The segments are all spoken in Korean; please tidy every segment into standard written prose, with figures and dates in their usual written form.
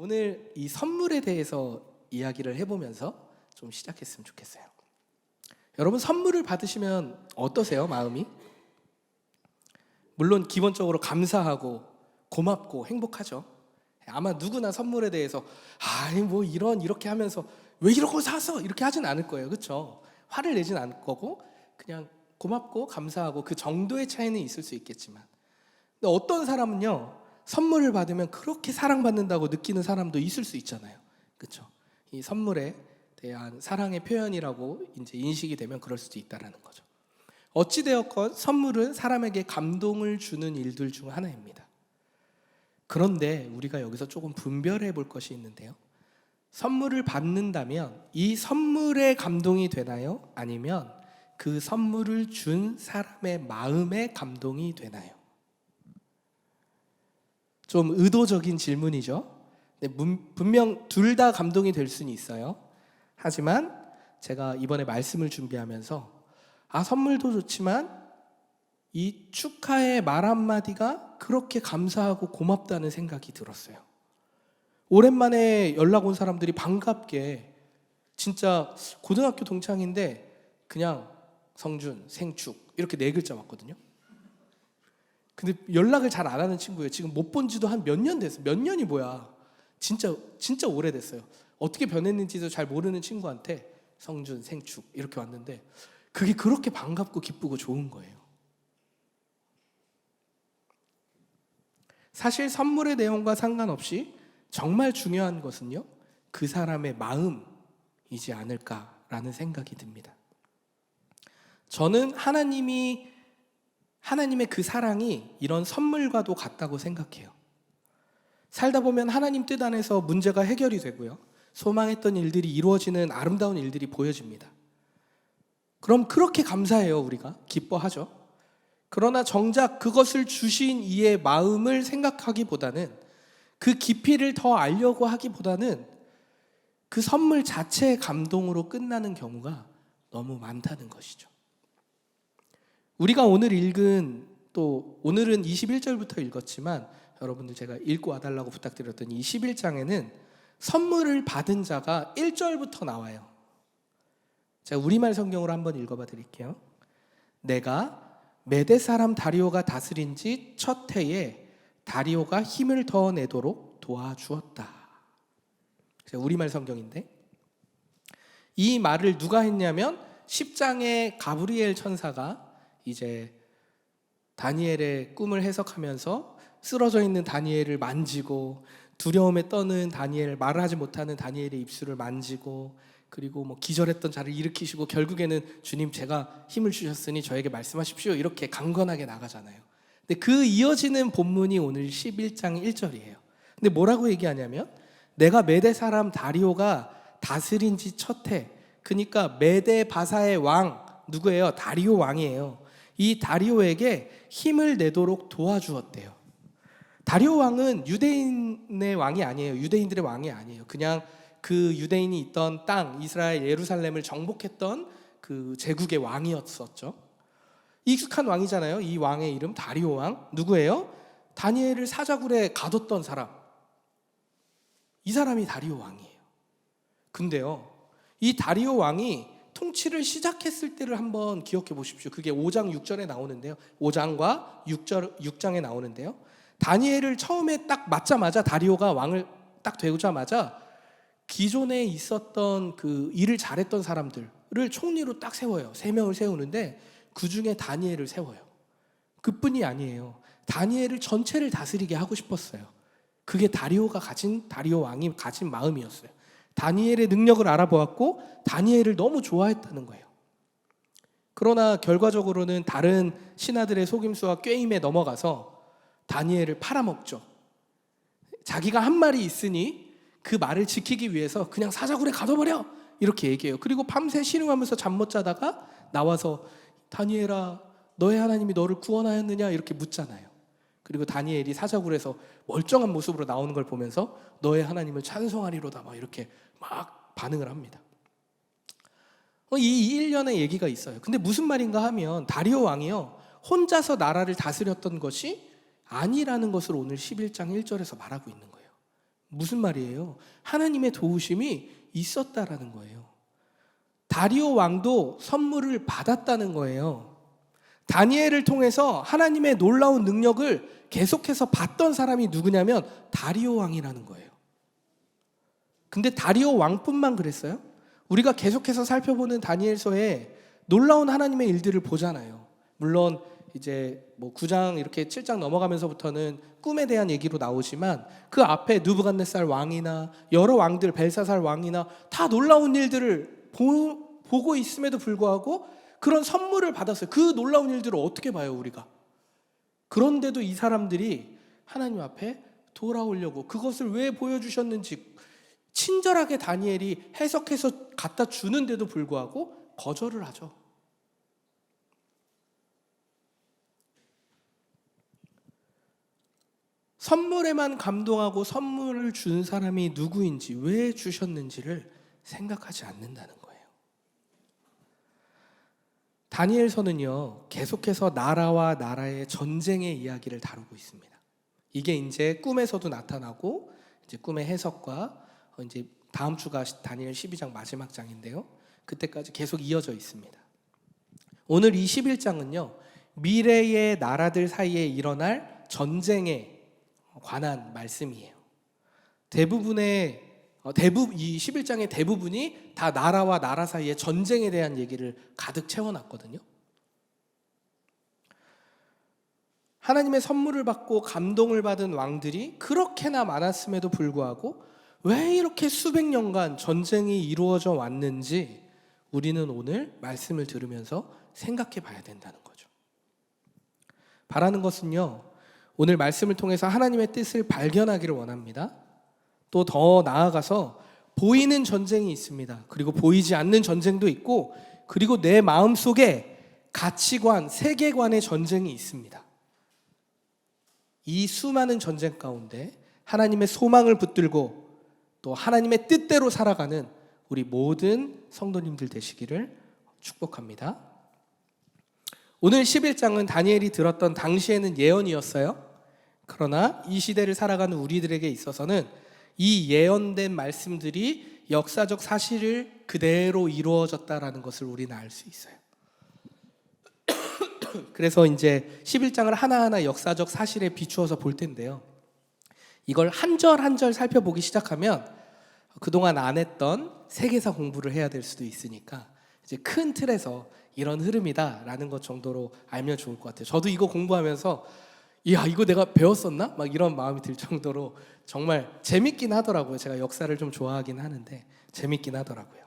오늘 이 선물에 대해서 이야기를 해보면서 좀 시작했으면 좋겠어요. 여러분, 선물을 받으시면 어떠세요? 마음이? 물론 기본적으로 감사하고 고맙고 행복하죠. 아마 누구나 선물에 대해서 뭐 이렇게 하면서 왜 이런 거 사서 이렇게 하진 않을 거예요. 그렇죠? 화를 내진 않을 거고 그냥 고맙고 감사하고 그 정도의 차이는 있을 수 있겠지만, 근데 어떤 사람은요, 선물을 받으면 그렇게 사랑받는다고 느끼는 사람도 있을 수 있잖아요. 그렇죠? 이 선물에 대한 사랑의 표현이라고 이제 인식이 되면 그럴 수도 있다라는 거죠. 어찌되었건 선물은 사람에게 감동을 주는 일들 중 하나입니다. 그런데 우리가 여기서 조금 분별해 볼 것이 있는데요. 선물을 받는다면 이 선물에 감동이 되나요? 아니면 그 선물을 준 사람의 마음에 감동이 되나요? 좀 의도적인 질문이죠. 분명 둘 다 감동이 될 수는 있어요. 하지만 제가 이번에 말씀을 준비하면서 선물도 좋지만 이 축하의 말 한마디가 그렇게 감사하고 고맙다는 생각이 들었어요. 오랜만에 연락 온 사람들이 반갑게, 진짜 고등학교 동창인데 그냥 성준, 생축 이렇게 4글자 왔거든요. 근데 연락을 잘 안 하는 친구예요. 지금 못 본 지도 한 몇 년 됐어요. 몇 년이 뭐야. 진짜 오래됐어요. 어떻게 변했는지도 잘 모르는 친구한테 성준, 생축 이렇게 왔는데 그게 그렇게 반갑고 기쁘고 좋은 거예요. 사실 선물의 내용과 상관없이 정말 중요한 것은요, 그 사람의 마음이지 않을까라는 생각이 듭니다. 저는 하나님의 그 사랑이 이런 선물과도 같다고 생각해요. 살다 보면 하나님 뜻 안에서 문제가 해결이 되고요, 소망했던 일들이 이루어지는 아름다운 일들이 보여집니다. 그럼 그렇게 감사해요. 우리가 기뻐하죠. 그러나 정작 그것을 주신 이의 마음을 생각하기보다는, 그 깊이를 더 알려고 하기보다는 그 선물 자체의 감동으로 끝나는 경우가 너무 많다는 것이죠. 우리가 오늘 오늘은 21절부터 읽었지만 여러분들 제가 읽고 와달라고 부탁드렸던 이 11장에는 선물을 받은 자가 1절부터 나와요. 제가 우리말 성경으로 한번 읽어봐 드릴게요. 내가 메대 사람 다리오가 다스린 지 첫 해에 다리오가 힘을 더 내도록 도와주었다. 제가 우리말 성경인데, 이 말을 누가 했냐면 10장의 가브리엘 천사가 이제 다니엘의 꿈을 해석하면서 쓰러져 있는 다니엘을 만지고, 두려움에 떠는 다니엘, 말을 하지 못하는 다니엘의 입술을 만지고, 그리고 기절했던 자를 일으키시고, 결국에는 주님 제가 힘을 주셨으니 저에게 말씀하십시오 이렇게 강건하게 나가잖아요. 근데 그 이어지는 본문이 오늘 11장 1절이에요. 근데 뭐라고 얘기하냐면, 내가 메대 사람 다리오가 다스린 지 첫 해, 그러니까 메대 바사의 왕 누구예요? 다리오 왕이에요. 이 다리오에게 힘을 내도록 도와주었대요. 다리오 왕은 유대인의 왕이 아니에요. 유대인들의 왕이 아니에요. 그냥 그 유대인이 있던 땅, 이스라엘 예루살렘을 정복했던 그 제국의 왕이었었죠. 익숙한 왕이잖아요. 이 왕의 이름 다리오 왕. 누구예요? 다니엘을 사자굴에 가뒀던 사람. 이 사람이 다리오 왕이에요. 근데요, 이 다리오 왕이 통치를 시작했을 때를 한번 기억해 보십시오. 그게 5장 6절에 나오는데요. 5장과 6장에 나오는데요. 다니엘을 처음에 딱 맞자마자, 다리오가 왕을 딱 되자마자 기존에 있었던 그 일을 잘했던 사람들을 총리로 딱 세워요. 3명을 세우는데 그 중에 다니엘을 세워요. 그뿐이 아니에요. 다니엘을 전체를 다스리게 하고 싶었어요. 그게 다리오 왕이 가진 마음이었어요. 다니엘의 능력을 알아보았고 다니엘을 너무 좋아했다는 거예요. 그러나 결과적으로는 다른 신하들의 속임수와 꾀임에 넘어가서 다니엘을 팔아먹죠. 자기가 한 말이 있으니 그 말을 지키기 위해서 그냥 사자굴에 가둬버려 이렇게 얘기해요. 그리고 밤새 신음하면서 잠 못 자다가 나와서 다니엘아, 너의 하나님이 너를 구원하였느냐 이렇게 묻잖아요. 그리고 다니엘이 사자굴에서 멀쩡한 모습으로 나오는 걸 보면서 너의 하나님을 찬송하리로다 막 이렇게 막 반응을 합니다. 이 일련의 얘기가 있어요. 근데 무슨 말인가 하면 다리오 왕이요, 혼자서 나라를 다스렸던 것이 아니라는 것을 오늘 11장 1절에서 말하고 있는 거예요. 무슨 말이에요? 하나님의 도우심이 있었다라는 거예요. 다리오 왕도 선물을 받았다는 거예요. 다니엘을 통해서 하나님의 놀라운 능력을 계속해서 봤던 사람이 누구냐면 다리오 왕이라는 거예요. 근데 다리오 왕뿐만 그랬어요? 우리가 계속해서 살펴보는 다니엘서에 놀라운 하나님의 일들을 보잖아요. 물론 이제 뭐 9장 이렇게 7장 넘어가면서부터는 꿈에 대한 얘기로 나오지만 그 앞에 느부갓네살 왕이나 여러 왕들, 벨사살 왕이나 다 놀라운 일들을 보고 있음에도 불구하고 그런 선물을 받았어요. 그 놀라운 일들을 어떻게 봐요, 우리가? 그런데도 이 사람들이 하나님 앞에 돌아오려고 그것을 왜 보여주셨는지 친절하게 다니엘이 해석해서 갖다 주는데도 불구하고 거절을 하죠. 선물에만 감동하고 선물을 준 사람이 누구인지, 왜 주셨는지를 생각하지 않는다는 거예요. 다니엘서는요, 계속해서 나라와 나라의 전쟁의 이야기를 다루고 있습니다. 이게 이제 꿈에서도 나타나고, 이제 꿈의 해석과 이제 다음 주가 다니엘 12장 마지막 장인데요. 그때까지 계속 이어져 있습니다. 오늘 이 11장은요, 미래의 나라들 사이에 일어날 전쟁에 관한 말씀이에요. 이 11장의 대부분이 다 나라와 나라 사이의 전쟁에 대한 얘기를 가득 채워놨거든요. 하나님의 선물을 받고 감동을 받은 왕들이 그렇게나 많았음에도 불구하고 왜 이렇게 수백 년간 전쟁이 이루어져 왔는지 우리는 오늘 말씀을 들으면서 생각해 봐야 된다는 거죠. 바라는 것은요, 오늘 말씀을 통해서 하나님의 뜻을 발견하기를 원합니다. 또 더 나아가서 보이는 전쟁이 있습니다. 그리고 보이지 않는 전쟁도 있고, 그리고 내 마음속에 가치관, 세계관의 전쟁이 있습니다. 이 수많은 전쟁 가운데 하나님의 소망을 붙들고 또 하나님의 뜻대로 살아가는 우리 모든 성도님들 되시기를 축복합니다. 오늘 11장은 다니엘이 들었던 당시에는 예언이었어요. 그러나 이 시대를 살아가는 우리들에게 있어서는 이 예언된 말씀들이 역사적 사실을 그대로 이루어졌다라는 것을 우리는 알 수 있어요. 그래서 이제 11장을 하나하나 역사적 사실에 비추어서 볼 텐데요. 이걸 한 절 한 절 살펴보기 시작하면 그동안 안 했던 세계사 공부를 해야 될 수도 있으니까 이제 큰 틀에서 이런 흐름이다라는 것 정도로 알면 좋을 것 같아요. 저도 이거 공부하면서 이야, 이거 내가 배웠었나? 막 이런 마음이 들 정도로 정말 재밌긴 하더라고요. 제가 역사를 좀 좋아하긴 하는데 재밌긴 하더라고요.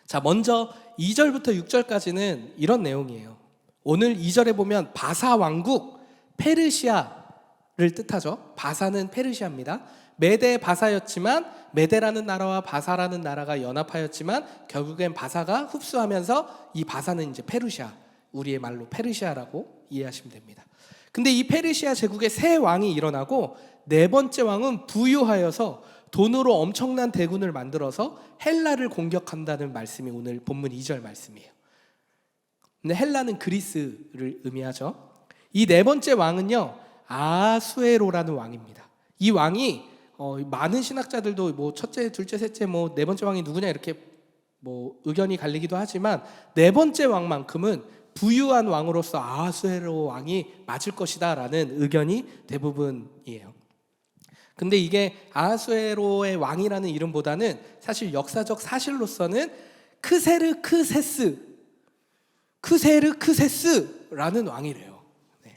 자, 먼저 2절부터 6절까지는 이런 내용이에요. 오늘 2절에 보면 바사 왕국, 페르시아를 뜻하죠. 바사는 페르시아입니다. 메대 바사였지만 메대라는 나라와 바사라는 나라가 연합하였지만 결국엔 바사가 흡수하면서 이 바사는 이제 페르시아, 우리의 말로 페르시아라고 이해하시면 됩니다. 근데 이 페르시아 제국의 새 왕이 일어나고 네 번째 왕은 부유하여서 돈으로 엄청난 대군을 만들어서 헬라를 공격한다는 말씀이 오늘 본문 2절 말씀이에요. 근데 헬라는 그리스를 의미하죠. 이 네 번째 왕은요, 아하수에로라는 왕입니다. 이 왕이 많은 신학자들도 뭐 첫째, 둘째, 셋째, 뭐 네 번째 왕이 누구냐 이렇게 뭐 의견이 갈리기도 하지만 네 번째 왕만큼은 부유한 왕으로서 아하수에로 왕이 맞을 것이다라는 의견이 대부분이에요. 근데 이게 아하수에로의 왕이라는 이름보다는 사실 역사적 사실로서는 크세르크세스라는 왕이래요. 네.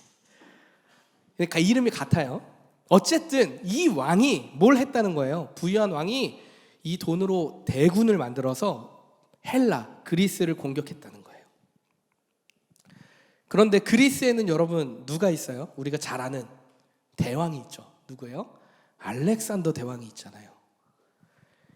그러니까 이름이 같아요. 어쨌든 이 왕이 뭘 했다는 거예요. 부유한 왕이 이 돈으로 대군을 만들어서 헬라, 그리스를 공격했다는 거예요. 그런데 그리스에는 여러분 누가 있어요? 우리가 잘 아는 대왕이 있죠. 누구예요? 알렉산더 대왕이 있잖아요.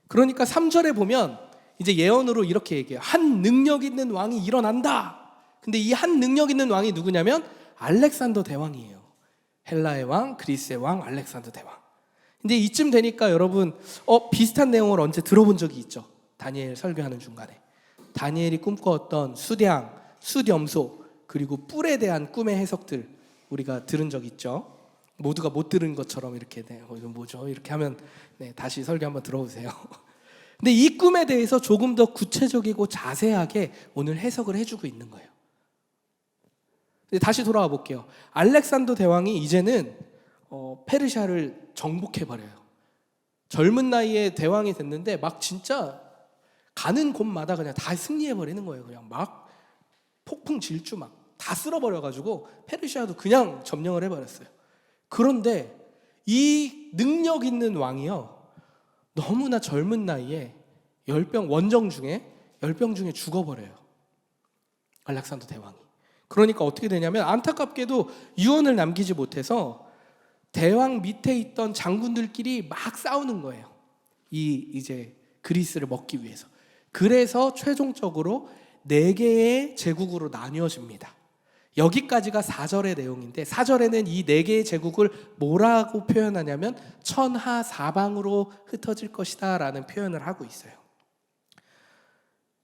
그러니까 3절에 보면 이제 예언으로 이렇게 얘기해요. 한 능력 있는 왕이 일어난다. 근데 이 한 능력 있는 왕이 누구냐면 알렉산더 대왕이에요. 헬라의 왕, 그리스의 왕, 알렉산더 대왕. 근데 이쯤 되니까 여러분 비슷한 내용을 언제 들어본 적이 있죠. 다니엘 설교하는 중간에 다니엘이 꿈꿔왔던 수량, 수렴소, 그리고 뿔에 대한 꿈의 해석들 우리가 들은 적 있죠. 모두가 못 들은 것처럼 이렇게 이건 뭐죠? 이렇게 하면 다시 설교 한번 들어보세요. 근데 이 꿈에 대해서 조금 더 구체적이고 자세하게 오늘 해석을 해주고 있는 거예요. 다시 돌아와 볼게요. 알렉산더 대왕이 이제는 페르시아를 정복해버려요. 젊은 나이에 대왕이 됐는데 막 진짜 가는 곳마다 그냥 다 승리해버리는 거예요. 그냥 막 폭풍 질주 막 다 쓸어버려가지고 페르시아도 그냥 점령을 해버렸어요. 그런데 이 능력 있는 왕이요, 너무나 젊은 나이에 원정 중에 10병 중에 죽어버려요. 알렉산더 대왕이. 그러니까 어떻게 되냐면 안타깝게도 유언을 남기지 못해서 대왕 밑에 있던 장군들끼리 막 싸우는 거예요. 이제 그리스를 먹기 위해서. 그래서 최종적으로 4개의 제국으로 나뉘어집니다. 여기까지가 4절의 내용인데 4절에는 이 4개의 제국을 뭐라고 표현하냐면 천하 사방으로 흩어질 것이다 라는 표현을 하고 있어요.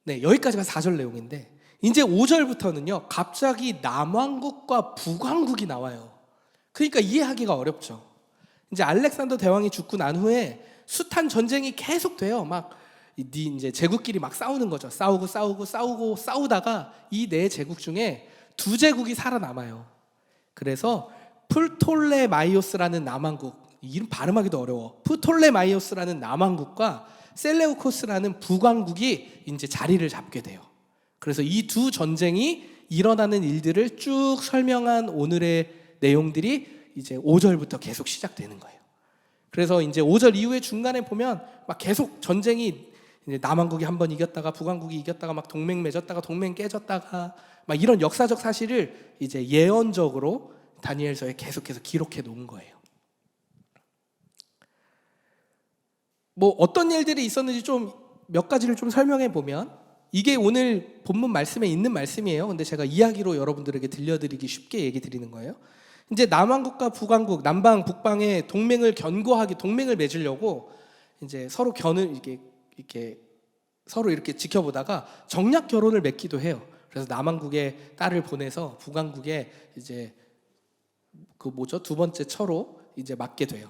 여기까지가 4절 내용인데 이제 5절부터는요 갑자기 남왕국과 북왕국이 나와요. 그러니까 이해하기가 어렵죠. 이제 알렉산더 대왕이 죽고 난 후에 숱한 전쟁이 계속돼요. 막 이제 제국끼리 막 싸우는 거죠. 싸우다가 이 4제국 중에 2제국이 살아남아요. 그래서 풀톨레마이오스라는 남왕국, 이름 발음하기도 어려워. 프톨레마이오스라는 남왕국과 셀레우코스라는 북왕국이 이제 자리를 잡게 돼요. 그래서 이 두 전쟁이 일어나는 일들을 쭉 설명한 오늘의 내용들이 이제 5절부터 계속 시작되는 거예요. 그래서 이제 5절 이후에 중간에 보면 막 계속 전쟁이 이제 남왕국이 한번 이겼다가 북왕국이 이겼다가 막 동맹 맺었다가 동맹 깨졌다가 막 이런 역사적 사실을 이제 예언적으로 다니엘서에 계속해서 기록해 놓은 거예요. 뭐 어떤 일들이 있었는지 좀 몇 가지를 좀 설명해 보면, 이게 오늘 본문 말씀에 있는 말씀이에요. 근데 제가 이야기로 여러분들에게 들려드리기 쉽게 얘기 드리는 거예요. 이제 남왕국과 북왕국, 남방 북방의 동맹을 맺으려고 이제 서로 이렇게 서로 이렇게 지켜보다가 정략 결혼을 맺기도 해요. 그래서 남왕국에 딸을 보내서 북왕국에 이제 두 번째 처로 이제 맡게 돼요.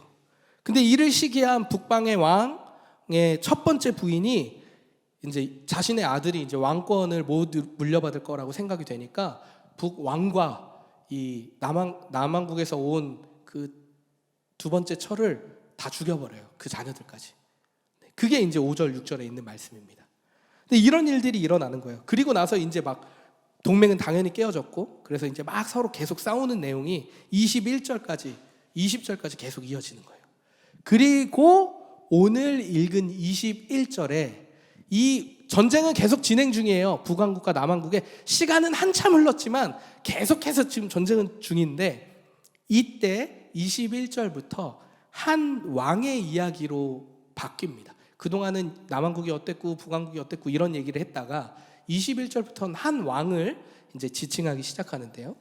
근데 이를 시기한 북방의 왕의 첫 번째 부인이 이제 자신의 아들이 이제 왕권을 모두 물려받을 거라고 생각이 되니까 북왕과 이 남왕국에서 온 그 두 번째 처를 다 죽여버려요. 그 자녀들까지. 그게 이제 5절, 6절에 있는 말씀입니다. 근데 이런 일들이 일어나는 거예요. 그리고 나서 이제 막 동맹은 당연히 깨어졌고, 그래서 이제 막 서로 계속 싸우는 내용이 21절까지, 20절까지 계속 이어지는 거예요. 그리고 오늘 읽은 21절에 이 전쟁은 계속 진행 중이에요. 북왕국과 남왕국에. 시간은 한참 흘렀지만 계속해서 지금 전쟁은 중인데, 이때 21절부터 한 왕의 이야기로 바뀝니다. 그동안은 남왕국이 어땠고 북왕국이 어땠고 이런 얘기를 했다가 21절부터는 한 왕을 이제 지칭하기 시작하는데요.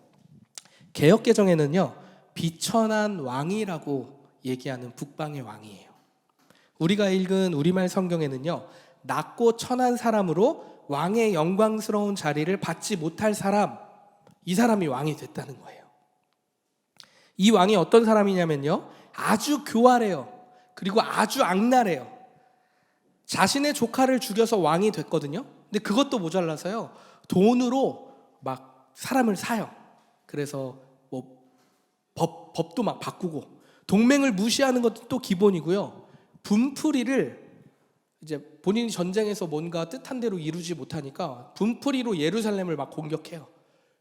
개역개정에는요, 비천한 왕이라고 얘기하는 북방의 왕이에요. 우리가 읽은 우리말 성경에는요, 낮고 천한 사람으로 왕의 영광스러운 자리를 받지 못할 사람, 이 사람이 왕이 됐다는 거예요. 이 왕이 어떤 사람이냐면요, 아주 교활해요. 그리고 아주 악랄해요. 자신의 조카를 죽여서 왕이 됐거든요. 근데 그것도 모자라서요, 돈으로 막 사람을 사요. 그래서 뭐 법도 막 바꾸고, 동맹을 무시하는 것도 또 기본이고요. 분풀이를 이제 본인이 전쟁에서 뭔가 뜻한 대로 이루지 못하니까 분풀이로 예루살렘을 막 공격해요.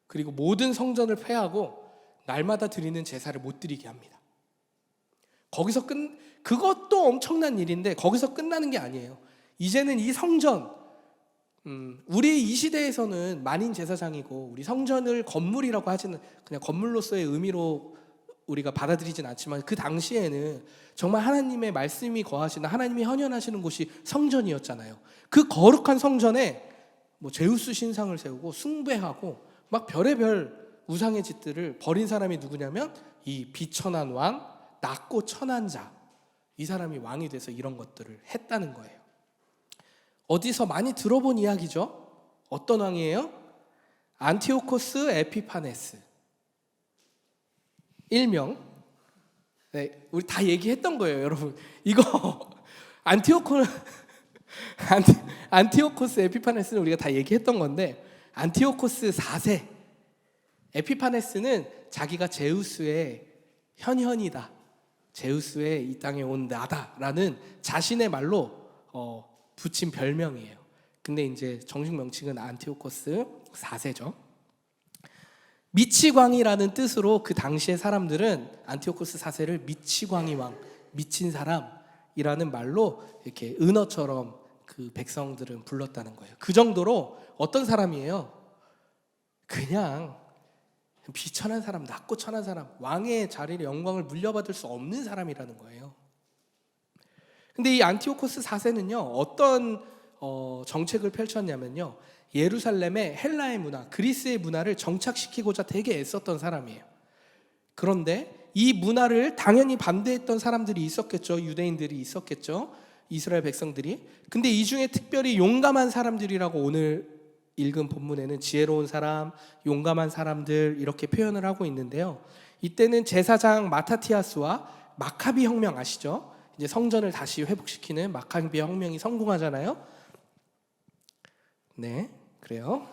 그리고 모든 성전을 폐하고 날마다 드리는 제사를 못 드리게 합니다. 그것도 엄청난 일인데 거기서 끝나는 게 아니에요. 이제는 이 성전, 우리 이 시대에서는 만인 제사장이고 우리 성전을 건물이라고 하지는, 그냥 건물로서의 의미로 우리가 받아들이진 않지만, 그 당시에는 정말 하나님의 말씀이 거하시는, 하나님이 헌현하시는 곳이 성전이었잖아요. 그 거룩한 성전에 뭐 제우스 신상을 세우고 숭배하고 막 별의별 우상의 짓들을 벌인 사람이 누구냐면 이 비천한 왕, 낮고 천한 자, 이 사람이 왕이 돼서 이런 것들을 했다는 거예요. 어디서 많이 들어본 이야기죠? 어떤 왕이에요? 안티오코스 에피파네스, 일명 네, 우리 다 얘기했던 거예요, 여러분. 이거 안티오코스 에피파네스는 우리가 다 얘기했던 건데, 안티오코스 4세 에피파네스는 자기가 제우스의 현현이다, 제우스의 이 땅에 온 나다라는 자신의 말로 붙인 별명이에요. 근데 이제 정식 명칭은 안티오코스 4세죠. 미치광이라는 뜻으로 그 당시의 사람들은 안티오코스 4세를 미치광이 왕, 미친 사람이라는 말로 이렇게 은어처럼 그 백성들은 불렀다는 거예요. 그 정도로 어떤 사람이에요? 그냥 비천한 사람, 낮고 천한 사람, 왕의 자리를, 영광을 물려받을 수 없는 사람이라는 거예요. 근데 이 안티오코스 4세는요 어떤 정책을 펼쳤냐면요, 예루살렘의 헬라의 문화, 그리스의 문화를 정착시키고자 되게 애썼던 사람이에요. 그런데 이 문화를 당연히 반대했던 사람들이 있었겠죠. 유대인들이 있었겠죠, 이스라엘 백성들이. 근데 이 중에 특별히 용감한 사람들이라고 오늘 읽은 본문에는 지혜로운 사람, 용감한 사람들 이렇게 표현을 하고 있는데요, 이때는 제사장 마타티아스와 마카비 혁명 아시죠? 이제 성전을 다시 회복시키는 마카비 혁명이 성공하잖아요. 네, 그래요.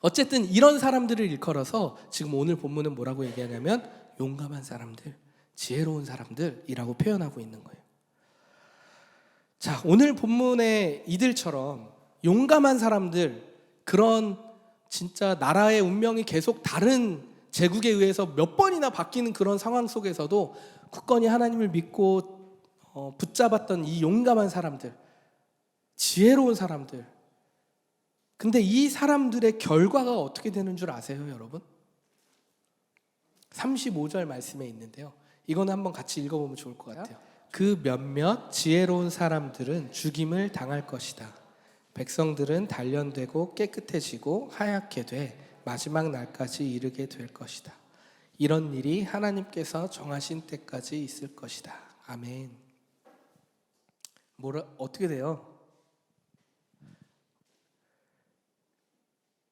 어쨌든 이런 사람들을 일컬어서 지금 오늘 본문은 뭐라고 얘기하냐면 용감한 사람들, 지혜로운 사람들이라고 표현하고 있는 거예요. 자, 오늘 본문의 이들처럼 용감한 사람들, 그런 진짜 나라의 운명이 계속 다른 제국에 의해서 몇 번이나 바뀌는 그런 상황 속에서도 굳건히 하나님을 믿고 붙잡았던 이 용감한 사람들, 지혜로운 사람들. 근데 이 사람들의 결과가 어떻게 되는 줄 아세요, 여러분? 35절 말씀에 있는데요, 이거는 한번 같이 읽어보면 좋을 것 같아요. 그 몇몇 지혜로운 사람들은 죽임을 당할 것이다. 백성들은 단련되고 깨끗해지고 하얗게 돼 마지막 날까지 이르게 될 것이다. 이런 일이 하나님께서 정하신 때까지 있을 것이다. 아멘. 어떻게 돼요?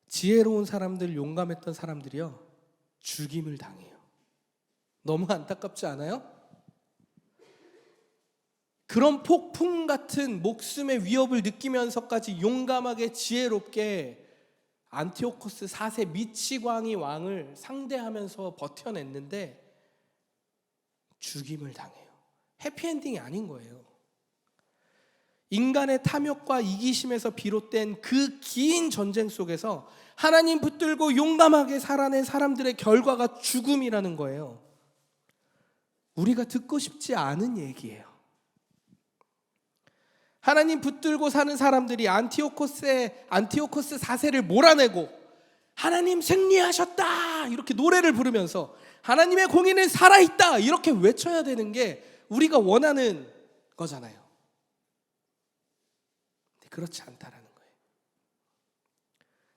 지혜로운 사람들, 용감했던 사람들이요, 죽임을 당해요. 너무 안타깝지 않아요? 그런 폭풍 같은 목숨의 위협을 느끼면서까지 용감하게 지혜롭게 안티오코스 4세 미치광이 왕을 상대하면서 버텨냈는데 죽임을 당해요. 해피엔딩이 아닌 거예요. 인간의 탐욕과 이기심에서 비롯된 그 긴 전쟁 속에서 하나님 붙들고 용감하게 살아낸 사람들의 결과가 죽음이라는 거예요. 우리가 듣고 싶지 않은 얘기예요. 하나님 붙들고 사는 사람들이 안티오코스 4세를 몰아내고 하나님 승리하셨다 이렇게 노래를 부르면서 하나님의 공의는 살아있다 이렇게 외쳐야 되는 게 우리가 원하는 거잖아요. 근데 그렇지 않다라는 거예요.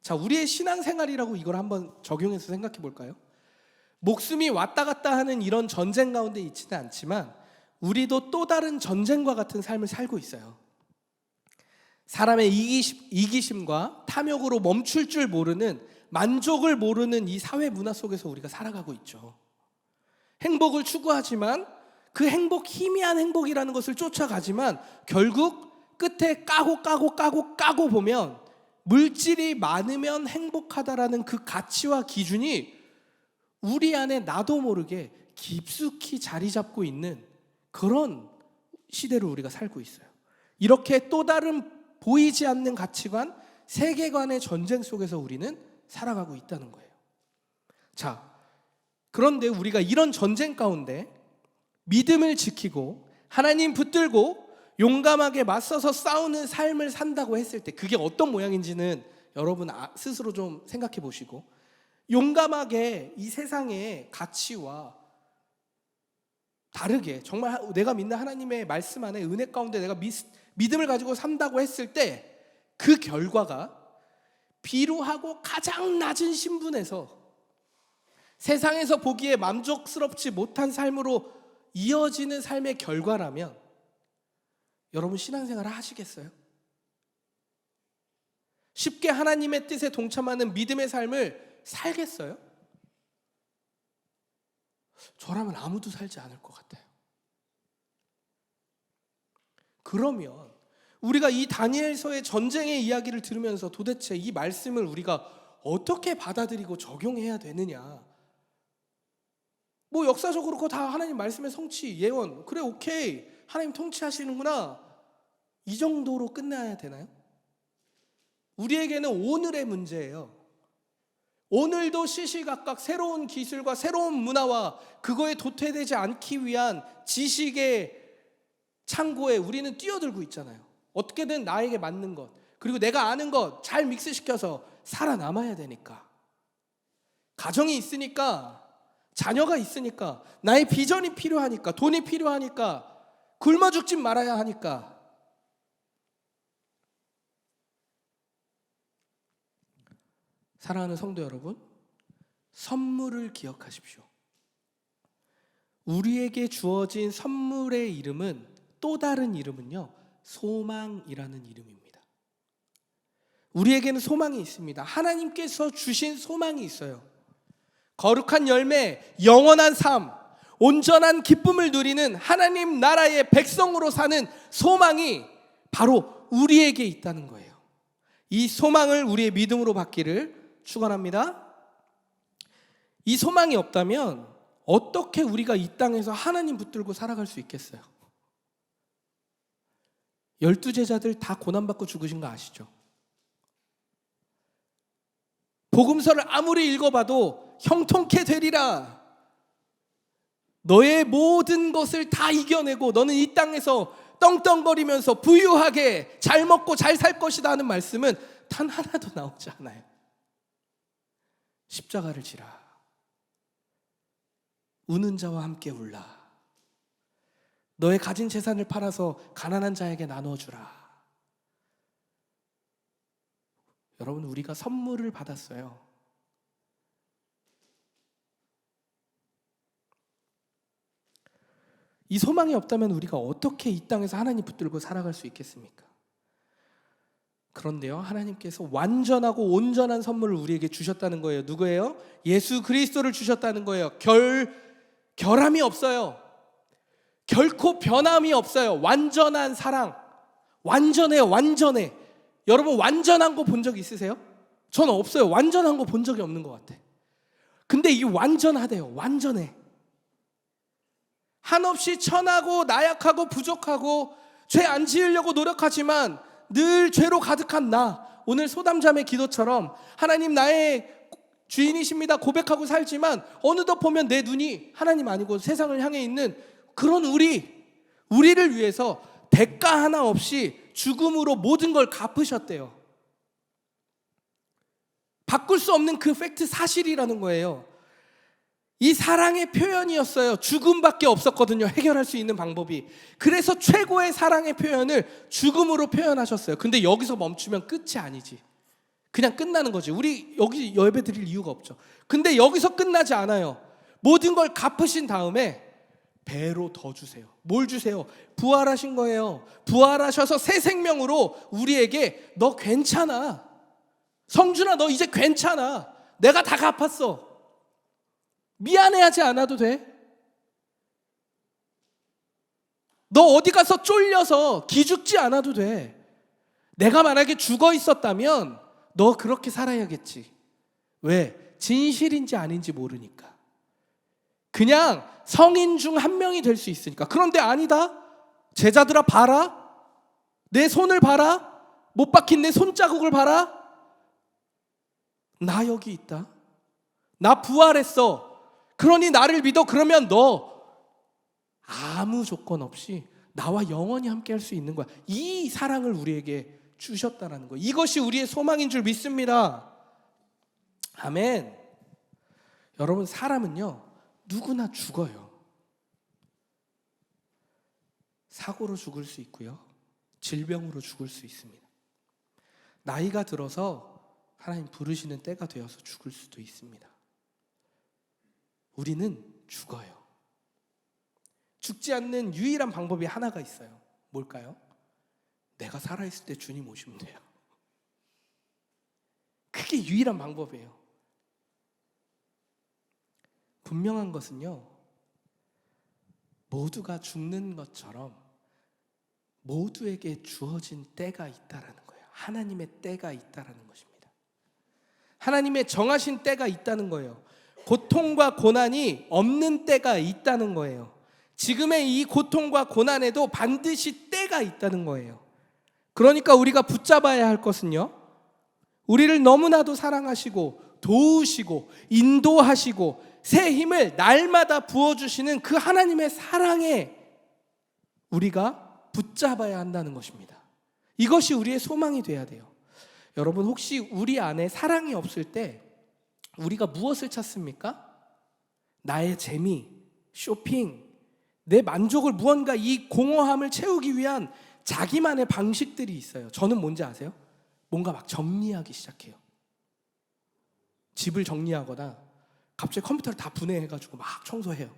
자, 우리의 신앙생활이라고 이걸 한번 적용해서 생각해 볼까요? 목숨이 왔다 갔다 하는 이런 전쟁 가운데 있지는 않지만 우리도 또 다른 전쟁과 같은 삶을 살고 있어요. 사람의 이기심과 탐욕으로 멈출 줄 모르는, 만족을 모르는 이 사회 문화 속에서 우리가 살아가고 있죠. 행복을 추구하지만 그 행복, 희미한 행복이라는 것을 쫓아가지만 결국 끝에 까고 보면 물질이 많으면 행복하다라는 그 가치와 기준이 우리 안에 나도 모르게 깊숙이 자리 잡고 있는 그런 시대로 우리가 살고 있어요. 이렇게 또 다른 보이지 않는 가치관, 세계관의 전쟁 속에서 우리는 살아가고 있다는 거예요. 자, 그런데 우리가 이런 전쟁 가운데 믿음을 지키고 하나님 붙들고 용감하게 맞서서 싸우는 삶을 산다고 했을 때 그게 어떤 모양인지는 여러분 스스로 좀 생각해 보시고, 용감하게 이 세상의 가치와 다르게 정말 내가 믿는 하나님의 말씀 안에 은혜 가운데 내가 믿음을 가지고 산다고 했을 때 그 결과가 비루하고 가장 낮은 신분에서 세상에서 보기에 만족스럽지 못한 삶으로 이어지는 삶의 결과라면 여러분 신앙생활을 하시겠어요? 쉽게 하나님의 뜻에 동참하는 믿음의 삶을 살겠어요? 저라면 아무도 살지 않을 것 같아요. 그러면 우리가 이 다니엘서의 전쟁의 이야기를 들으면서 도대체 이 말씀을 우리가 어떻게 받아들이고 적용해야 되느냐? 뭐 역사적으로 그거 다 하나님 말씀의 성취, 예언, 그래 오케이, 하나님 통치하시는구나, 이 정도로 끝나야 되나요? 우리에게는 오늘의 문제예요. 오늘도 시시각각 새로운 기술과 새로운 문화와 그거에 도태되지 않기 위한 지식의 창고에 우리는 뛰어들고 있잖아요. 어떻게든 나에게 맞는 것, 그리고 내가 아는 것 잘 믹스시켜서 살아남아야 되니까. 가정이 있으니까, 자녀가 있으니까, 나의 비전이 필요하니까, 돈이 필요하니까, 굶어 죽지 말아야 하니까. 사랑하는 성도 여러분, 선물을 기억하십시오. 우리에게 주어진 선물의 이름은, 또 다른 이름은요, 소망이라는 이름입니다. 우리에게는 소망이 있습니다. 하나님께서 주신 소망이 있어요. 거룩한 열매, 영원한 삶, 온전한 기쁨을 누리는 하나님 나라의 백성으로 사는 소망이 바로 우리에게 있다는 거예요. 이 소망을 우리의 믿음으로 받기를 축원합니다. 이 소망이 없다면 어떻게 우리가 이 땅에서 하나님 붙들고 살아갈 수 있겠어요? 12제자들 다 고난받고 죽으신 거 아시죠? 복음서를 아무리 읽어봐도 형통케 되리라, 너의 모든 것을 다 이겨내고 너는 이 땅에서 떵떵거리면서 부유하게 잘 먹고 잘 살 것이다 하는 말씀은 단 하나도 나오지 않아요. 십자가를 지라, 우는 자와 함께 울라, 너의 가진 재산을 팔아서 가난한 자에게 나눠주라. 여러분, 우리가 선물을 받았어요. 이 소망이 없다면 우리가 어떻게 이 땅에서 하나님 붙들고 살아갈 수 있겠습니까? 그런데요, 하나님께서 완전하고 온전한 선물을 우리에게 주셨다는 거예요. 누구예요? 예수 그리스도를 주셨다는 거예요. 결함이 없어요. 결코 변함이 없어요. 완전한 사랑. 완전해요. 완전해. 여러분, 완전한 거 본 적 있으세요? 저는 없어요. 완전한 거 본 적이 없는 것 같아. 근데 이 완전하대요. 완전해. 한없이 천하고 나약하고 부족하고 죄 안 지으려고 노력하지만 늘 죄로 가득한 나, 오늘 소담자매 기도처럼 하나님 나의 주인이십니다 고백하고 살지만 어느덧 보면 내 눈이 하나님 아니고 세상을 향해 있는 그런 우리를 위해서 대가 하나 없이 죽음으로 모든 걸 갚으셨대요. 바꿀 수 없는 그 팩트, 사실이라는 거예요. 이 사랑의 표현이었어요. 죽음밖에 없었거든요, 해결할 수 있는 방법이. 그래서 최고의 사랑의 표현을 죽음으로 표현하셨어요. 근데 여기서 멈추면 끝이 아니지. 그냥 끝나는 거지. 우리 여기 예배 드릴 이유가 없죠. 근데 여기서 끝나지 않아요. 모든 걸 갚으신 다음에 배로 더 주세요. 뭘 주세요? 부활하신 거예요. 부활하셔서 새 생명으로 우리에게 너 괜찮아, 성준아 너 이제 괜찮아, 내가 다 갚았어, 미안해하지 않아도 돼, 너 어디 가서 쫄려서 기죽지 않아도 돼, 내가 만약에 죽어 있었다면 너 그렇게 살아야겠지. 왜? 진실인지 아닌지 모르니까. 그냥 성인 중 한 명이 될 수 있으니까. 그런데 아니다, 제자들아 봐라, 내 손을 봐라, 못 박힌 내 손자국을 봐라, 나 여기 있다, 나 부활했어, 그러니 나를 믿어. 그러면 너 아무 조건 없이 나와 영원히 함께 할 수 있는 거야. 이 사랑을 우리에게 주셨다는 거예요. 이것이 우리의 소망인 줄 믿습니다. 아멘. 여러분, 사람은요 누구나 죽어요. 사고로 죽을 수 있고요, 질병으로 죽을 수 있습니다. 나이가 들어서 하나님 부르시는 때가 되어서 죽을 수도 있습니다. 우리는 죽어요. 죽지 않는 유일한 방법이 하나가 있어요. 뭘까요? 내가 살아있을 때 주님 오시면 돼요. 그게 유일한 방법이에요. 분명한 것은요, 모두가 죽는 것처럼 모두에게 주어진 때가 있다라는 거예요. 하나님의 때가 있다라는 것입니다. 하나님의 정하신 때가 있다는 거예요. 고통과 고난이 없는 때가 있다는 거예요. 지금의 이 고통과 고난에도 반드시 때가 있다는 거예요. 그러니까 우리가 붙잡아야 할 것은요, 우리를 너무나도 사랑하시고 도우시고 인도하시고 새 힘을 날마다 부어주시는 그 하나님의 사랑에 우리가 붙잡아야 한다는 것입니다. 이것이 우리의 소망이 돼야 돼요. 여러분, 혹시 우리 안에 사랑이 없을 때 우리가 무엇을 찾습니까? 나의 재미, 쇼핑, 내 만족을, 무언가 이 공허함을 채우기 위한 자기만의 방식들이 있어요. 저는 뭔지 아세요? 뭔가 막 정리하기 시작해요. 집을 정리하거나 갑자기 컴퓨터를 다 분해해가지고 막 청소해요.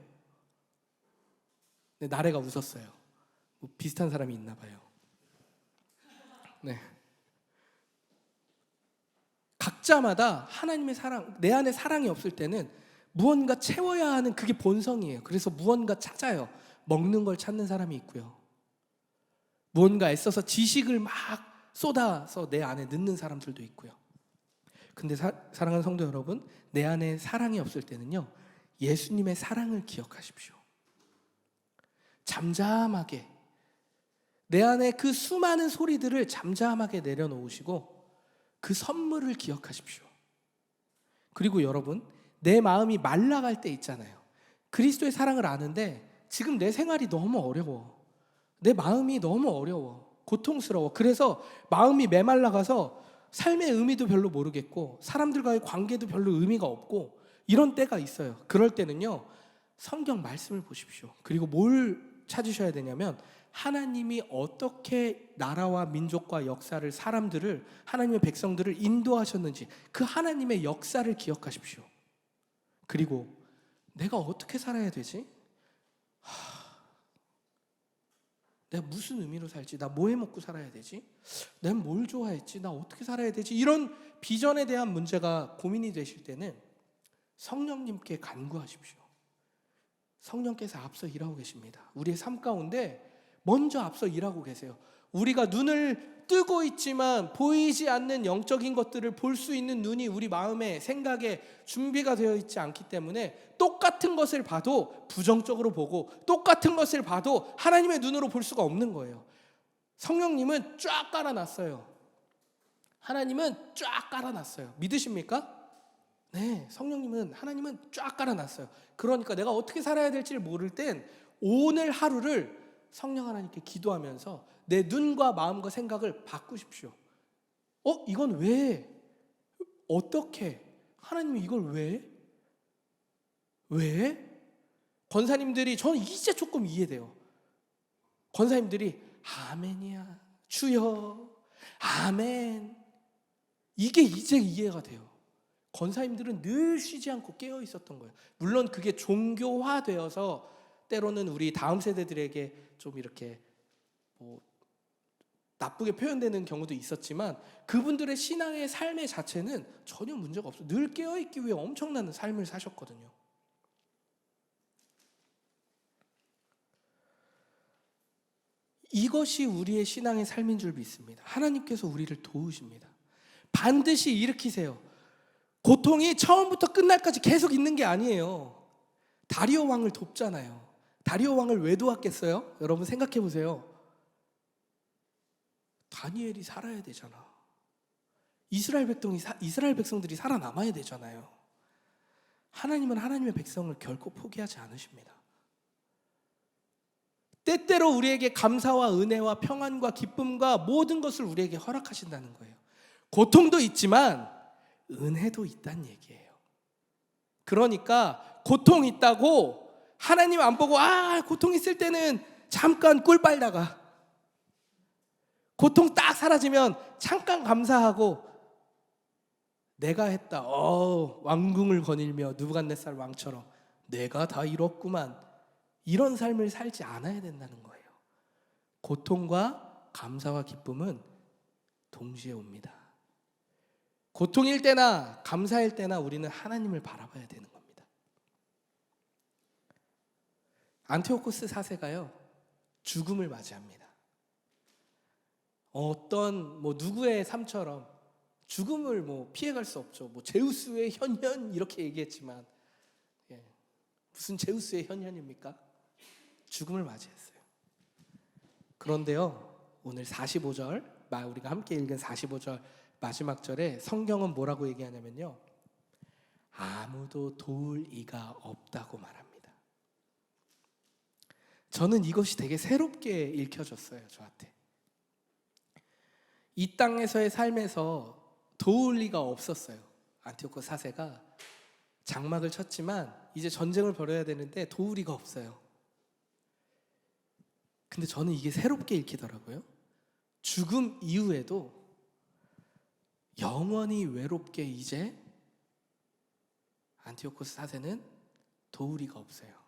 근데 나래가 웃었어요. 뭐 비슷한 사람이 있나 봐요. 네. 각자마다 하나님의 사랑, 내 안에 사랑이 없을 때는 무언가 채워야 하는 그게 본성이에요. 그래서 무언가 찾아요. 먹는 걸 찾는 사람이 있고요. 무언가 애써서 지식을 막 쏟아서 내 안에 넣는 사람들도 있고요. 근데 사랑하는 성도 여러분, 내 안에 사랑이 없을 때는요, 예수님의 사랑을 기억하십시오. 잠잠하게 내 안에 그 수많은 소리들을 잠잠하게 내려놓으시고 그 선물을 기억하십시오. 그리고 여러분, 내 마음이 말라갈 때 있잖아요. 그리스도의 사랑을 아는데 지금 내 생활이 너무 어려워. 내 마음이 너무 어려워. 고통스러워. 그래서 마음이 메말라가서 삶의 의미도 별로 모르겠고 사람들과의 관계도 별로 의미가 없고 이런 때가 있어요. 그럴 때는요, 성경 말씀을 보십시오. 그리고 뭘 찾으셔야 되냐면 하나님이 어떻게 나라와 민족과 역사를, 사람들을, 하나님의 백성들을 인도하셨는지 그 하나님의 역사를 기억하십시오. 그리고 내가 어떻게 살아야 되지? 내가 무슨 의미로 살지? 나 뭐 해먹고 살아야 되지? 내가 뭘 좋아했지? 나 어떻게 살아야 되지? 이런 비전에 대한 문제가 고민이 되실 때는 성령님께 간구하십시오. 성령께서 앞서 일하고 계십니다. 우리의 삶 가운데 먼저 앞서 일하고 계세요. 우리가 눈을 뜨고 있지만 보이지 않는 영적인 것들을 볼 수 있는 눈이 우리 마음에, 생각에 준비가 되어 있지 않기 때문에 똑같은 것을 봐도 부정적으로 보고 똑같은 것을 봐도 하나님의 눈으로 볼 수가 없는 거예요. 성령님은 쫙 깔아놨어요. 하나님은 쫙 깔아놨어요. 믿으십니까? 네, 성령님은, 하나님은 쫙 깔아놨어요. 그러니까 내가 어떻게 살아야 될지를 모를 땐 오늘 하루를 성령 하나님께 기도하면서 내 눈과 마음과 생각을 바꾸십시오. 이건 왜? 어떻게? 하나님이 이걸 왜? 왜? 권사님들이, 저는 이제 조금 이해돼요. 권사님들이 아멘이야, 주여, 아멘, 이게 이제 이해가 돼요. 권사님들은 늘 쉬지 않고 깨어 있었던 거예요. 물론 그게 종교화되어서 때로는 우리 다음 세대들에게 좀 이렇게 나쁘게 표현되는 경우도 있었지만 그분들의 신앙의 삶의 자체는 전혀 문제가 없어요. 늘 깨어있기 위해 엄청난 삶을 사셨거든요. 이것이 우리의 신앙의 삶인 줄 믿습니다. 하나님께서 우리를 도우십니다. 반드시 일으키세요. 고통이 처음부터 끝날까지 계속 있는 게 아니에요. 다리오 왕을 돕잖아요. 다리오 왕을 왜 도왔겠어요? 여러분 생각해 보세요. 다니엘이 살아야 되잖아. 이스라엘 백성들이 살아남아야 되잖아요. 하나님은 하나님의 백성을 결코 포기하지 않으십니다. 때때로 우리에게 감사와 은혜와 평안과 기쁨과 모든 것을 우리에게 허락하신다는 거예요. 고통도 있지만 은혜도 있다는 얘기예요. 그러니까 고통 있다고 하나님 안 보고 고통 있을 때는 잠깐 꿀 빨다가 고통 딱 사라지면 잠깐 감사하고 내가 했다, 왕궁을 거닐며 느부갓네살 왕처럼 내가 다 이뤘구만, 이런 삶을 살지 않아야 된다는 거예요. 고통과 감사와 기쁨은 동시에 옵니다. 고통일 때나 감사일 때나 우리는 하나님을 바라봐야 되는 겁니다. 안티오코스 4세가요 죽음을 맞이합니다. 어떤 누구의 삶처럼 죽음을 피해갈 수 없죠. 제우스의 현현 이렇게 얘기했지만 무슨 제우스의 현현입니까? 죽음을 맞이했어요. 그런데요 오늘 45절 우리가 함께 읽은 45절 마지막 절에 성경은 뭐라고 얘기하냐면요, 아무도 도울 이가 없다고 말합니다. 저는 이것이 되게 새롭게 읽혀졌어요. 저한테 이 땅에서의 삶에서 도울 리가 없었어요. 안티오코스 4세가 장막을 쳤지만 이제 전쟁을 벌여야 되는데 도울 리가 없어요. 근데 저는 이게 새롭게 읽히더라고요. 죽음 이후에도 영원히 외롭게 이제 안티오코스 4세는 도울 리가 없어요.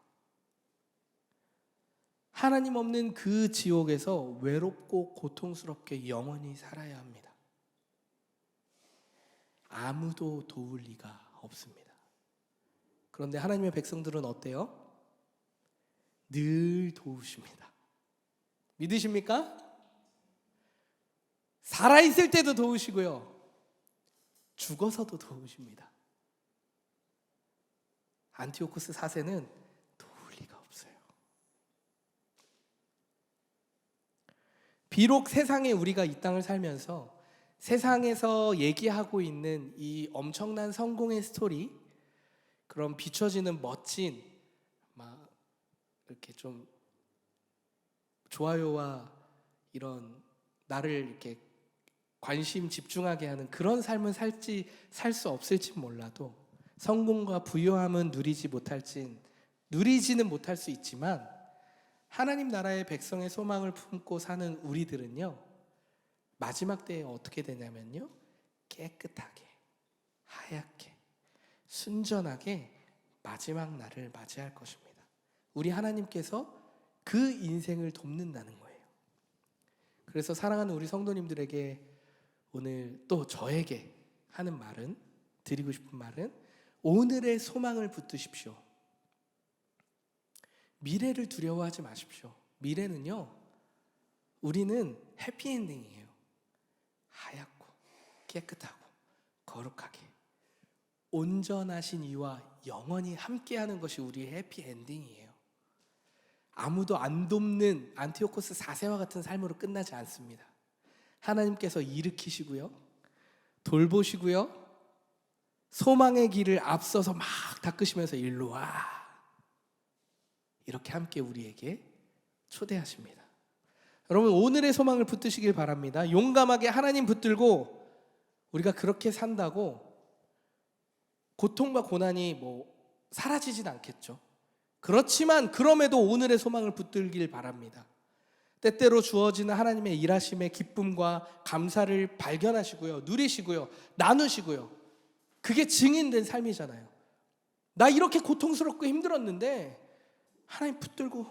하나님 없는 그 지옥에서 외롭고 고통스럽게 영원히 살아야 합니다. 아무도 도울 리가 없습니다. 그런데 하나님의 백성들은 어때요? 늘 도우십니다. 믿으십니까? 살아있을 때도 도우시고요, 죽어서도 도우십니다. 안티오코스 4세는 도울 리가 없어요. 비록 세상에 우리가 이 땅을 살면서 세상에서 얘기하고 있는 이 엄청난 성공의 스토리, 그런 비춰지는 멋진 이렇게 좀 좋아요와 이런 나를 이렇게 관심 집중하게 하는 그런 삶은 살 수 없을지 몰라도, 성공과 부유함은 누리지는 못할 수 있지만 하나님 나라의 백성의 소망을 품고 사는 우리들은요 마지막 때에 어떻게 되냐면요, 깨끗하게 하얗게 순전하게 마지막 날을 맞이할 것입니다. 우리 하나님께서 그 인생을 돕는다는 거예요. 그래서 사랑하는 우리 성도님들에게 오늘 또 저에게 드리고 싶은 말은 오늘의 소망을 붙드십시오. 미래를 두려워하지 마십시오. 미래는요, 우리는 해피엔딩이에요. 하얗고 깨끗하고 거룩하게 온전하신 이와 영원히 함께하는 것이 우리의 해피엔딩이에요. 아무도 안 돕는 안티오코스 4세와 같은 삶으로 끝나지 않습니다. 하나님께서 일으키시고요, 돌보시고요, 소망의 길을 앞서서 막 닦으시면서 일로 와, 이렇게 함께 우리에게 초대하십니다. 여러분, 오늘의 소망을 붙드시길 바랍니다. 용감하게 하나님 붙들고 우리가 그렇게 산다고 고통과 고난이 사라지진 않겠죠. 그렇지만 그럼에도 오늘의 소망을 붙들길 바랍니다. 때때로 주어지는 하나님의 일하심의 기쁨과 감사를 발견하시고요, 누리시고요, 나누시고요. 그게 증인된 삶이잖아요. 나 이렇게 고통스럽고 힘들었는데 하나님 붙들고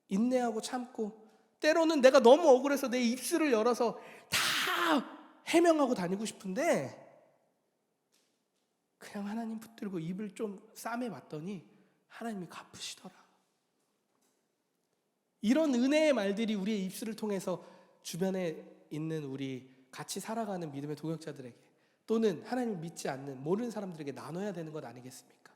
인내하고 참고, 때로는 내가 너무 억울해서 내 입술을 열어서 다 해명하고 다니고 싶은데 그냥 하나님 붙들고 입을 좀 싸매 봤더니 하나님이 갚으시더라. 이런 은혜의 말들이 우리의 입술을 통해서 주변에 있는 우리 같이 살아가는 믿음의 동역자들에게, 또는 하나님을 믿지 않는 모르는 사람들에게 나눠야 되는 것 아니겠습니까?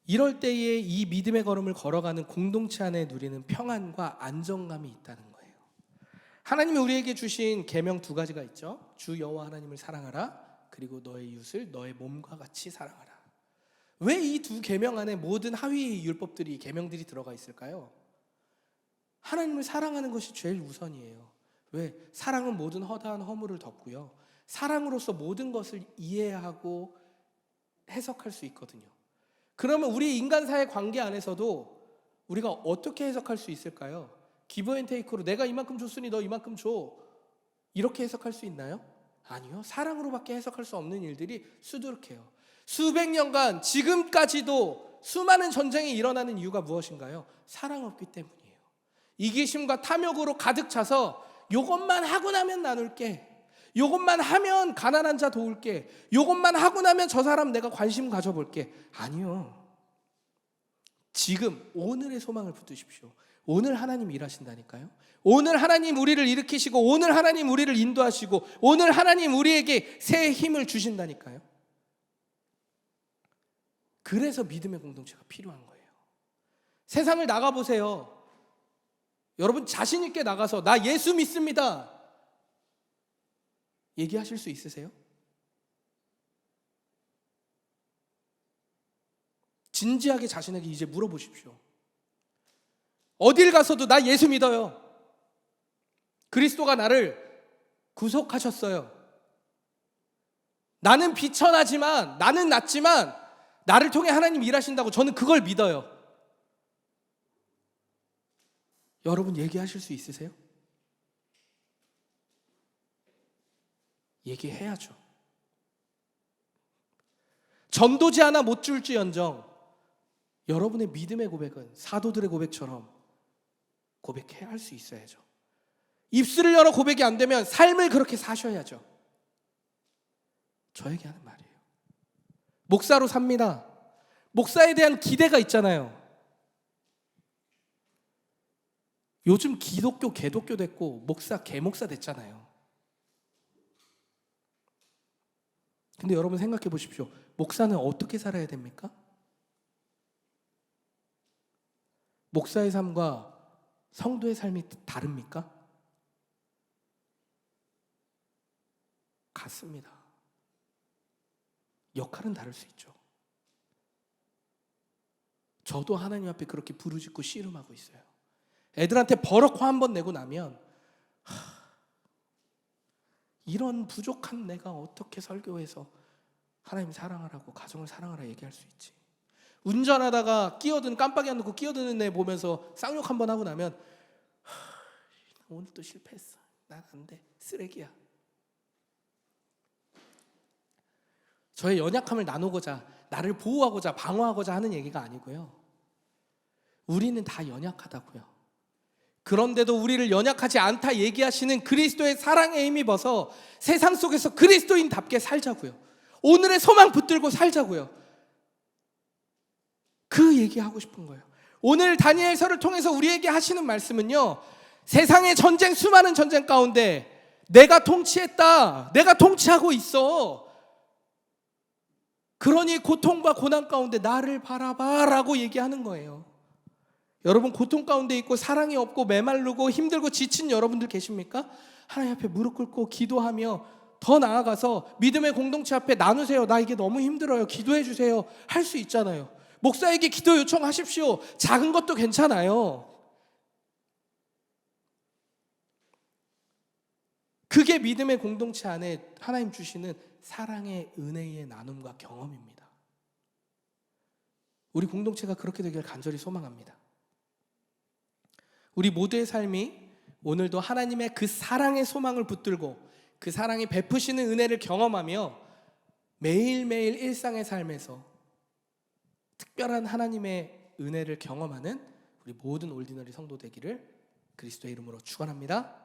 이럴 때에 이 믿음의 걸음을 걸어가는 공동체 안에 누리는 평안과 안정감이 있다는 거예요. 하나님이 우리에게 주신 계명 2가지가 있죠. 주 여호와 하나님을 사랑하라, 그리고 너의 이웃을 너의 몸과 같이 사랑하라. 왜 이 2계명 안에 모든 하위 율법들이, 계명들이 들어가 있을까요? 하나님을 사랑하는 것이 제일 우선이에요. 왜? 사랑은 모든 허다한 허물을 덮고요, 사랑으로서 모든 것을 이해하고 해석할 수 있거든요. 그러면 우리 인간사의 관계 안에서도 우리가 어떻게 해석할 수 있을까요? 기브 앤 테이크로 내가 이만큼 줬으니 너 이만큼 줘, 이렇게 해석할 수 있나요? 아니요. 사랑으로밖에 해석할 수 없는 일들이 수두룩해요. 수백 년간 지금까지도 수많은 전쟁이 일어나는 이유가 무엇인가요? 사랑 없기 때문이에요. 이기심과 탐욕으로 가득 차서 요것만 하고 나면 나눌게, 요것만 하면 가난한 자 도울게. 요것만 하고 나면 저 사람 내가 관심 가져볼게. 아니요. 지금 오늘의 소망을 붙드십시오. 오늘 하나님 일하신다니까요. 오늘 하나님 우리를 일으키시고, 오늘 하나님 우리를 인도하시고, 오늘 하나님 우리에게 새 힘을 주신다니까요. 그래서 믿음의 공동체가 필요한 거예요. 세상을 나가보세요. 여러분 자신 있게 나가서 나 예수 믿습니다 얘기하실 수 있으세요? 진지하게 자신에게 이제 물어보십시오. 어딜 가서도 나 예수 믿어요. 그리스도가 나를 구속하셨어요. 나는 비천하지만, 나는 낮지만 나를 통해 하나님 일하신다고 저는 그걸 믿어요. 여러분 얘기하실 수 있으세요? 얘기해야죠. 전도지 하나 못 줄지언정 여러분의 믿음의 고백은 사도들의 고백처럼 고백해야 할 수 있어야죠. 입술을 열어 고백이 안 되면 삶을 그렇게 사셔야죠. 저에게 하는 말이에요. 목사로 삽니다. 목사에 대한 기대가 있잖아요. 요즘 기독교 개독교 됐고 목사 개목사 됐잖아요. 근데 여러분 생각해 보십시오. 목사는 어떻게 살아야 됩니까? 목사의 삶과 성도의 삶이 다릅니까? 같습니다. 역할은 다를 수 있죠. 저도 하나님 앞에 그렇게 부르짖고 씨름하고 있어요. 애들한테 버럭 화 한 번 내고 나면 이런 부족한 내가 어떻게 설교해서 하나님 사랑하라고 가정을 사랑하라 얘기할 수 있지. 운전하다가 깜빡이 안 놓고 끼어드는 애 보면서 쌍욕 한 번 하고 나면 오늘 또 실패했어. 난 안 돼. 쓰레기야. 저의 연약함을 나누고자, 나를 보호하고자, 방어하고자 하는 얘기가 아니고요. 우리는 다 연약하다고요. 그런데도 우리를 연약하지 않다 얘기하시는 그리스도의 사랑에 힘입어서 세상 속에서 그리스도인답게 살자고요. 오늘의 소망 붙들고 살자고요. 그 얘기하고 싶은 거예요. 오늘 다니엘서를 통해서 우리에게 하시는 말씀은요, 세상의 전쟁, 수많은 전쟁 가운데 내가 통치했다, 내가 통치하고 있어, 그러니 고통과 고난 가운데 나를 바라봐 라고 얘기하는 거예요. 여러분 고통 가운데 있고 사랑이 없고 메마르고 힘들고 지친 여러분들 계십니까? 하나님 앞에 무릎 꿇고 기도하며 더 나아가서 믿음의 공동체 앞에 나누세요. 나 이게 너무 힘들어요. 기도해 주세요. 할 수 있잖아요. 목사에게 기도 요청하십시오. 작은 것도 괜찮아요. 그게 믿음의 공동체 안에 하나님 주시는 사랑의 은혜의 나눔과 경험입니다. 우리 공동체가 그렇게 되길 간절히 소망합니다. 우리 모두의 삶이 오늘도 하나님의 그 사랑의 소망을 붙들고 그 사랑이 베푸시는 은혜를 경험하며 매일매일 일상의 삶에서 특별한 하나님의 은혜를 경험하는 우리 모든 올디너리 성도 되기를 그리스도의 이름으로 축원합니다.